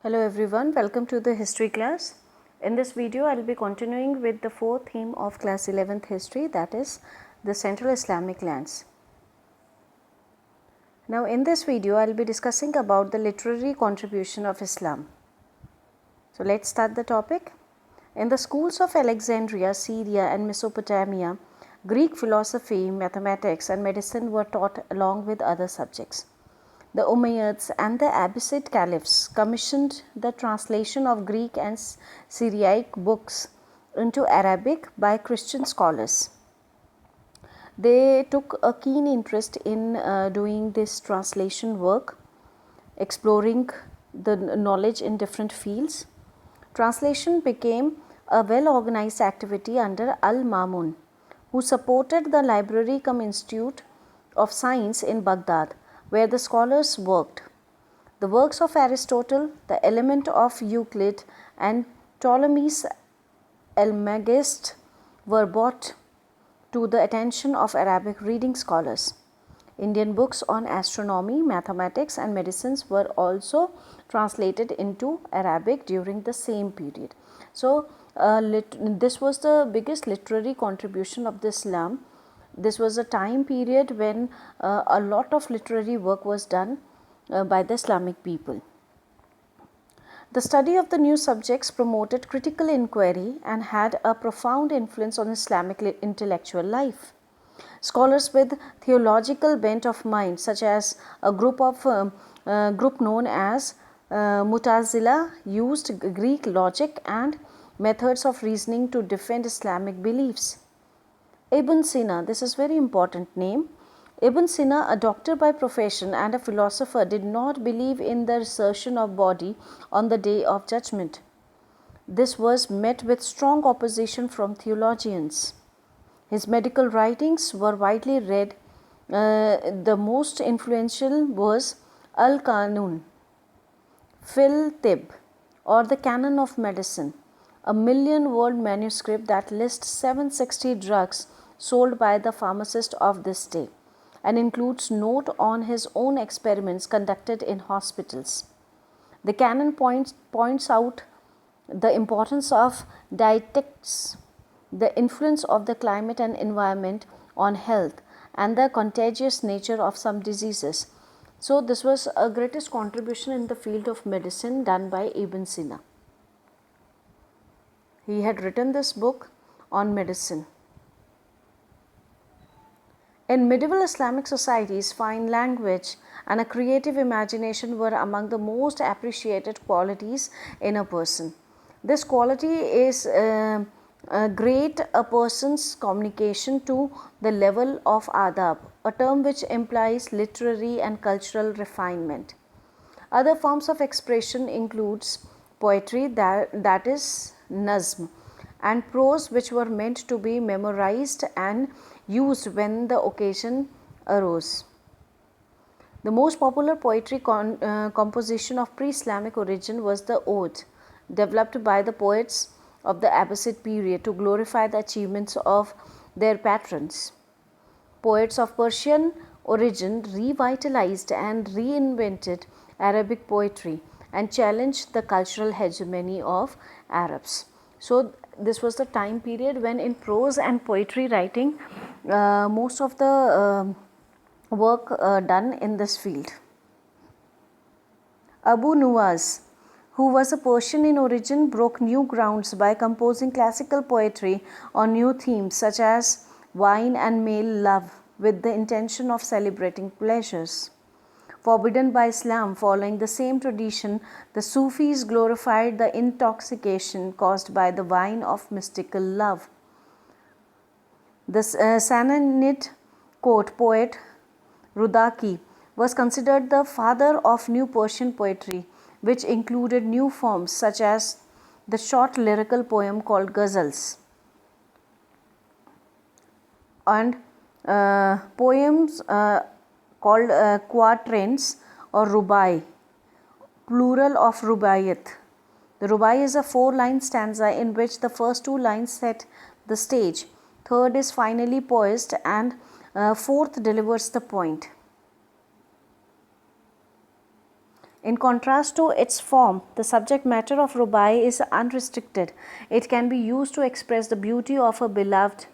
Hello everyone, welcome to the history class. In this video, I will be continuing with the fourth theme of class 11th history, that is the Central Islamic Lands. Now in this video, I will be discussing about the literary contribution of Islam. So let's start the topic. In the schools of Alexandria, Syria and Mesopotamia, Greek philosophy, mathematics and medicine were taught along with other subjects. The Umayyads and the Abbasid caliphs commissioned the translation of Greek and Syriac books into Arabic by Christian scholars. They took a keen interest in doing this translation work, exploring the knowledge in different fields. Translation became a well-organized activity under Al-Mamun, who supported the Library-cum-Institute of Science in Baghdad, where the scholars worked. The works of Aristotle, the Element of Euclid and Ptolemy's Almagest were brought to the attention of Arabic reading scholars. Indian books on astronomy, mathematics and medicines were also translated into Arabic during the same period. So, this was the biggest literary contribution of the Islam. This was a time period when a lot of literary work was done by the Islamic people. The study of the new subjects promoted critical inquiry and had a profound influence on Islamic intellectual life. Scholars with theological bent of mind, such as a group known as Mutazila, used Greek logic and methods of reasoning to defend Islamic beliefs. Ibn Sina, this is very important name. Ibn Sina, a doctor by profession and a philosopher, did not believe in the resurrection of body on the day of judgment. This was met with strong opposition from theologians. His medical writings were widely read. The most influential was Al-Qanun, Fil Tib, or the Canon of Medicine, a million-word manuscript that lists 760 drugs sold by the pharmacist of this day and includes note on his own experiments conducted in hospitals. The canon points out the importance of dietetics, the influence of the climate and environment on health, and the contagious nature of some diseases. So this was a greatest contribution in the field of medicine done by Ibn Sina. He had written this book on medicine. In medieval Islamic societies, fine language and a creative imagination were among the most appreciated qualities in a person. This quality is great a person's communication to the level of adab, a term which implies literary and cultural refinement. Other forms of expression includes poetry, that is nazm, and prose, which were meant to be memorized and used when the occasion arose. The most popular poetry composition of pre-Islamic origin was the ode, developed by the poets of the Abbasid period to glorify the achievements of their patrons. Poets of Persian origin revitalized and reinvented Arabic poetry and challenged the cultural hegemony of Arabs. So this was the time period when in prose and poetry writing most of the work done in this field. Abu Nuwas, who was a Persian in origin, broke new grounds by composing classical poetry on new themes such as wine and male love, with the intention of celebrating pleasures. Forbidden by Islam, following the same tradition, the Sufis glorified the intoxication caused by the wine of mystical love. The Sassanid court poet Rudaki was considered the father of new Persian poetry, which included new forms such as the short lyrical poem called ghazals and poems called quatrains or rubai, plural of rubaiyat. The rubai is a 4-line stanza in which the first 2 lines set the stage, third is finally poised, and fourth delivers the point. In contrast to its form, the subject matter of rubai is unrestricted. It can be used to express the beauty of a beloved,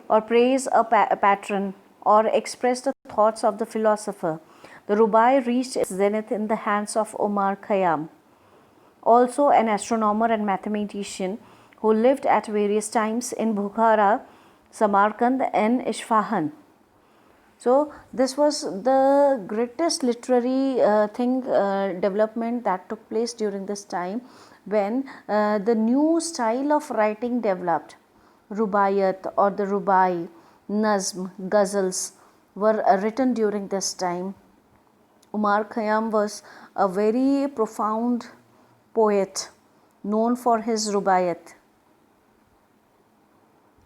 or praise a patron, or express the thoughts of the philosopher. The rubai reached its zenith in the hands of Omar Khayyam, also an astronomer and mathematician who lived at various times in Bukhara, Samarkand, and Isfahan. So this was the greatest literary development that took place during this time, when the new style of writing developed. Rubaiyat or the rubai, nazm, ghazals were written during this time. Umar Khayyam was a very profound poet known for his rubaiyat.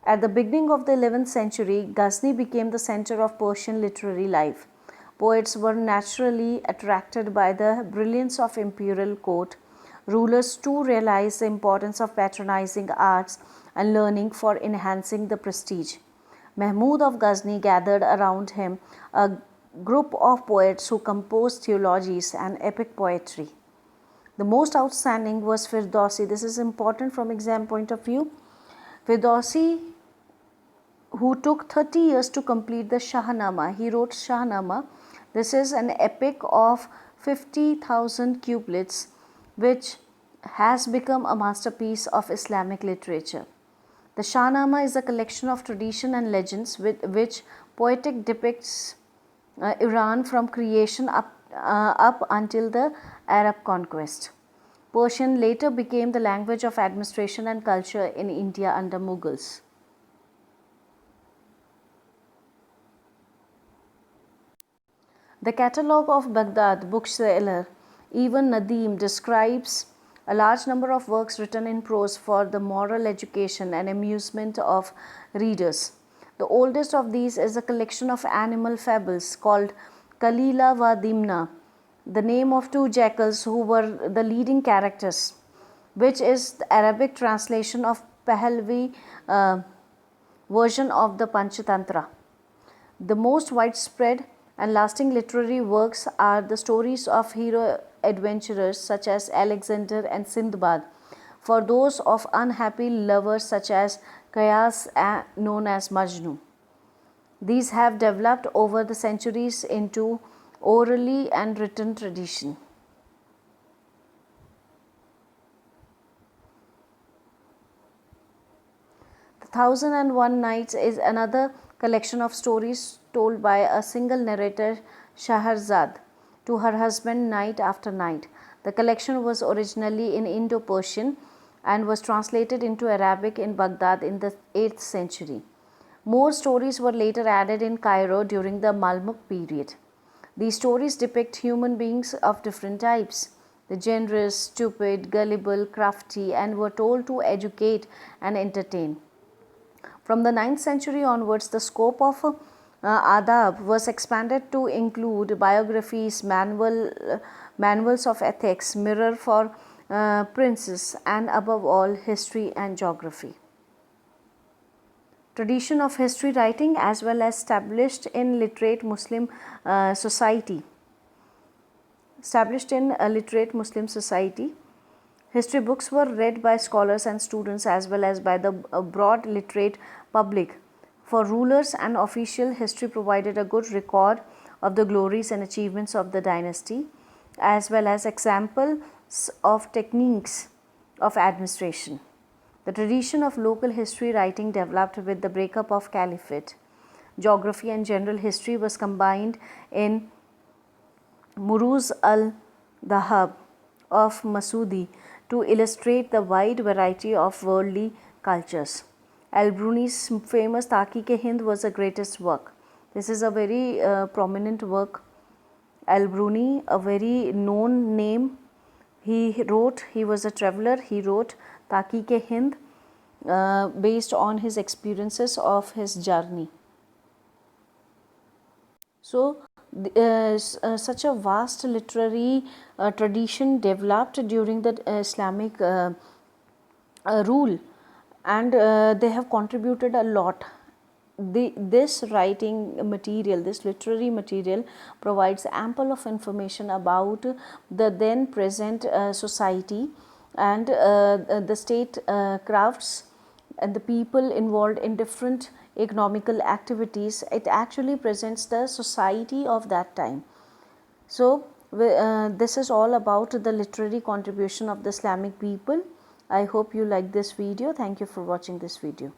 At the beginning of the 11th century, Ghazni became the center of Persian literary life. Poets were naturally attracted by the brilliance of imperial court. Rulers too realized the importance of patronizing arts and learning for enhancing the prestige. Mahmud of Ghazni gathered around him a group of poets who composed theologies and epic poetry. The most outstanding was Firdausi. This is important from exam point of view. Firdausi, who took 30 years to complete the Shahnama. He wrote Shahnama. This is an epic of 50,000 couplets, which has become a masterpiece of Islamic literature. The Shahnama is a collection of tradition and legends with which poetic depicts Iran from creation up until the Arab conquest. Persian later became the language of administration and culture in India under Mughals. The catalogue of Baghdad bookseller Ibn Nadim describes a large number of works written in prose for the moral education and amusement of readers. The oldest of these is a collection of animal fables called Kalila wa Dimna, the name of two jackals who were the leading characters, which is the Arabic translation of Pahlavi version of the Panchatantra. The most widespread and lasting literary works are the stories of hero adventurers such as Alexander and Sindbad, for those of unhappy lovers such as Qais, known as Majnu. These have developed over the centuries into orally and written tradition. The 1001 Nights is another collection of stories told by a single narrator, Shahrazad, to her husband night after night. The collection was originally in Indo-Persian and was translated into Arabic in Baghdad in the 8th century. More stories were later added in Cairo during the Mamluk period. These stories depict human beings of different types, the generous, stupid, gullible, crafty, and were told to educate and entertain. From the 9th century onwards, the scope of adab was expanded to include biographies, manuals of ethics, mirror for princes, and above all, history and geography. Tradition of history writing as well as established in literate Muslim society. History books were read by scholars and students as well as by the broad literate public. For rulers and official, history provided a good record of the glories and achievements of the dynasty as well as examples of techniques of administration. The tradition of local history writing developed with the breakup of caliphate. Geography and general history was combined in Muruz al-Dhahab of Masudi to illustrate the wide variety of worldly cultures. Al-Bruni's famous Taqi-e-Hind was the greatest work. This is a very prominent work. Al-Bruni, a very known name. He was a traveler, he wrote Taqi-e-Hind based on his experiences of his journey. So, such a vast literary tradition developed during the Islamic rule, and they have contributed a lot. this writing material, this literary material provides ample of information about the then present society and the state crafts and the people involved in different economical activities. It actually presents the society of that time. So, this is all about the literary contribution of the Islamic people. I hope you like this video. Thank you for watching this video.